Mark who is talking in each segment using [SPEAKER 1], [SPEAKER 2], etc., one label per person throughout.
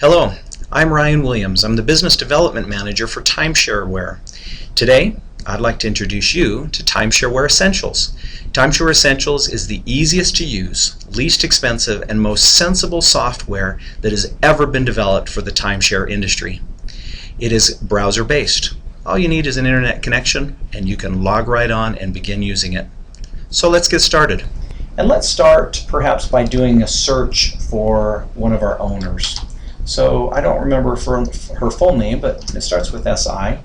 [SPEAKER 1] Hello, I'm Ryan Williams. I'm the Business Development Manager for TimeShareWare. Today, I'd like to introduce you to TimeShareWare Essentials. TimeShareWare Essentials is the easiest to use, least expensive, and most sensible software that has ever been developed for the timeshare industry. It is browser-based. All you need is an internet connection, and you can log right on and begin using it. So let's get started. And let's start perhaps by doing a search for one of our owners. So I don't remember her full name, but it starts with SI.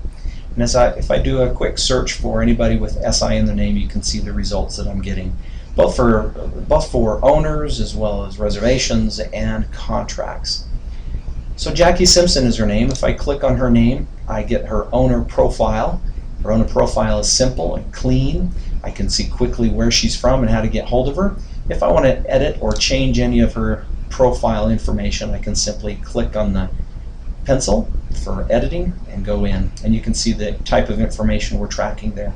[SPEAKER 1] And if I do a quick search for anybody with SI in the name, you can see the results that I'm getting, both for owners as well as reservations and contracts. So Jackie Simpson is her name. If I click on her name, I get her owner profile. Her owner profile is simple and clean. I can see quickly where she's from and how to get hold of her. If I want to edit or change any of her profile information, I can simply click on the pencil for editing and go in, and you can see the type of information we're tracking there.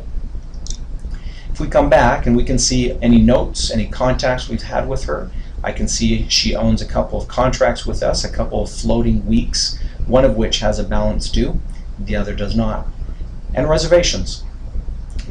[SPEAKER 1] If we come back and we can see any notes, any contacts we've had with her, I can see she owns a couple of contracts with us, a couple of floating weeks, one of which has a balance due, the other does not. And reservations.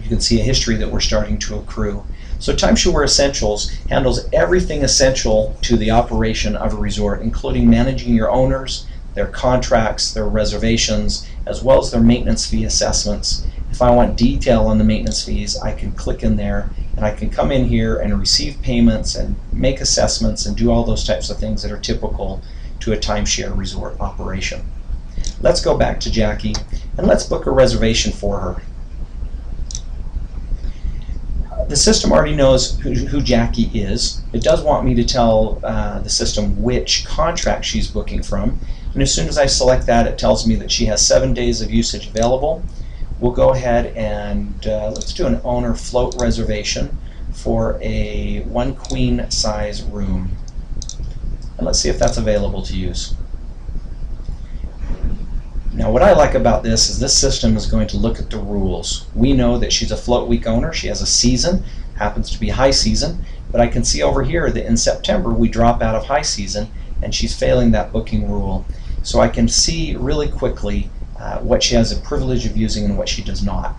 [SPEAKER 1] You can see a history that we're starting to accrue. So TimeShareWare Essentials handles everything essential to the operation of a resort, including managing your owners, their contracts, their reservations, as well as their maintenance fee assessments. If I want detail on the maintenance fees, I can click in there and I can come in here and receive payments and make assessments and do all those types of things that are typical to a timeshare resort operation. Let's go back to Jackie and let's book a reservation for her. The system already knows who Jackie is. It does want me to tell the system which contract she's booking from. And as soon as I select that, it tells me that she has 7 days of usage available. We'll go ahead and let's do an owner float reservation for a 1 queen size room. And let's see if that's available to use. Now what I like about this is this system is going to look at the rules. We know that she's a float week owner. She has a season, happens to be high season, but I can see over here that in September we drop out of high season and she's failing that booking rule. So I can see really quickly what she has a privilege of using and what she does not.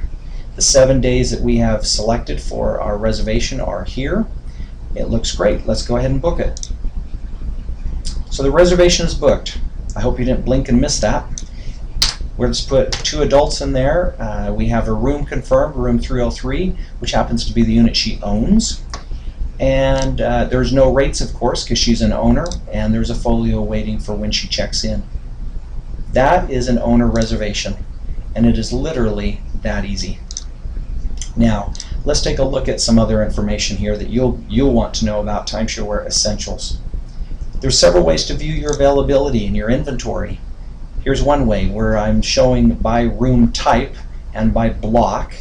[SPEAKER 1] The 7 days that we have selected for our reservation are here. It looks great. Let's go ahead and book it. So the reservation is booked. I hope you didn't blink and miss that. We'll just put 2 adults in there. We have a room confirmed, room 303, which happens to be the unit she owns. And there's no rates, of course, because she's an owner, and there's a folio waiting for when she checks in. That is an owner reservation, and it is literally that easy. Now, let's take a look at some other information here that you'll want to know about TimeShareWare Essentials. There's several ways to view your availability and your inventory. Here's one way where I'm showing by room type and by block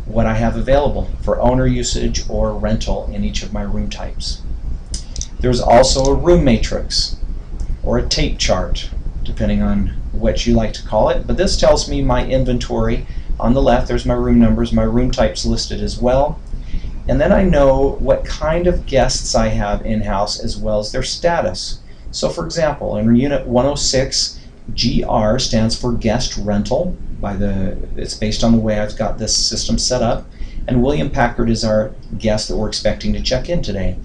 [SPEAKER 1] what I have available for owner usage or rental in each of my room types. There's also a room matrix or a tape chart, depending on what you like to call it, but this tells me my inventory. On the left there's my room numbers, my room types listed as well, and then I know what kind of guests I have in-house as well as their status. So for example, in unit 106, GR stands for guest rental. It's based on the way I've got this system set up, and William Packard is our guest that we're expecting to check in today.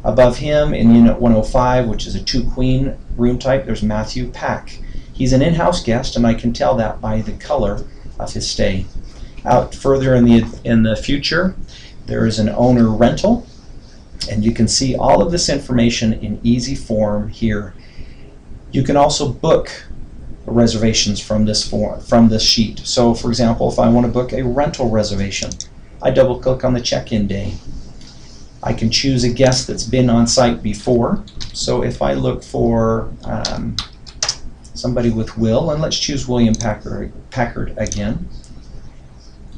[SPEAKER 1] Above him in unit 105, which is a 2 queen room type, there's Matthew Pack. He's an in-house guest, and I can tell that by the color of his stay. Out further in the future, there is an owner rental, and you can see all of this information in easy form here. You can also book reservations from this sheet. So for example, if I want to book a rental reservation, I double click on the check-in day. I can choose a guest that's been on site before. So if I look for somebody with Will, and let's choose William Packard again,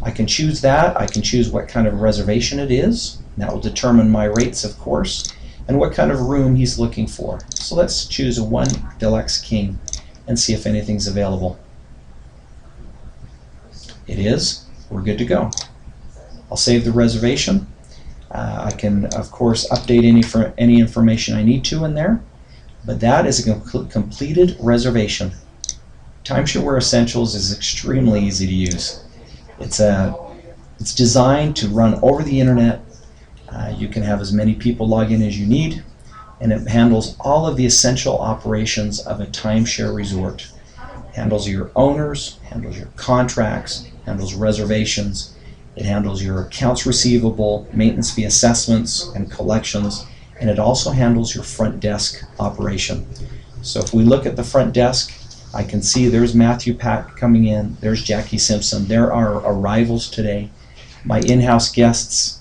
[SPEAKER 1] I can choose that. I can choose what kind of reservation it is. That will determine my rates, of course, and what kind of room he's looking for. So let's choose a 1 Deluxe King and see if anything's available. It is. We're good to go. I'll save the reservation. I can, of course, update any information I need to in there. but that is a completed reservation. TimeShareWare Essentials is extremely easy to use. It's designed to run over the internet. You can have as many people log in as you need, and it handles all of the essential operations of a timeshare resort. Handles your owners, handles your contracts, handles reservations. It handles your accounts receivable, maintenance fee assessments, and collections, and it also handles your front desk operation. So if we look at the front desk, I can see there's Matthew Pack coming in, there's Jackie Simpson, there are arrivals today. My in-house guests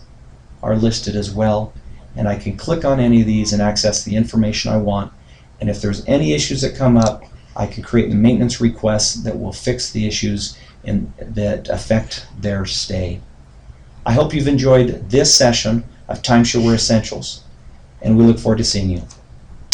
[SPEAKER 1] are listed as well, and I can click on any of these and access the information I want. And if there's any issues that come up, I can create the maintenance requests that will fix the issues that affect their stay. I hope you've enjoyed this session of TimeShareWare Essentials, and we look forward to seeing you.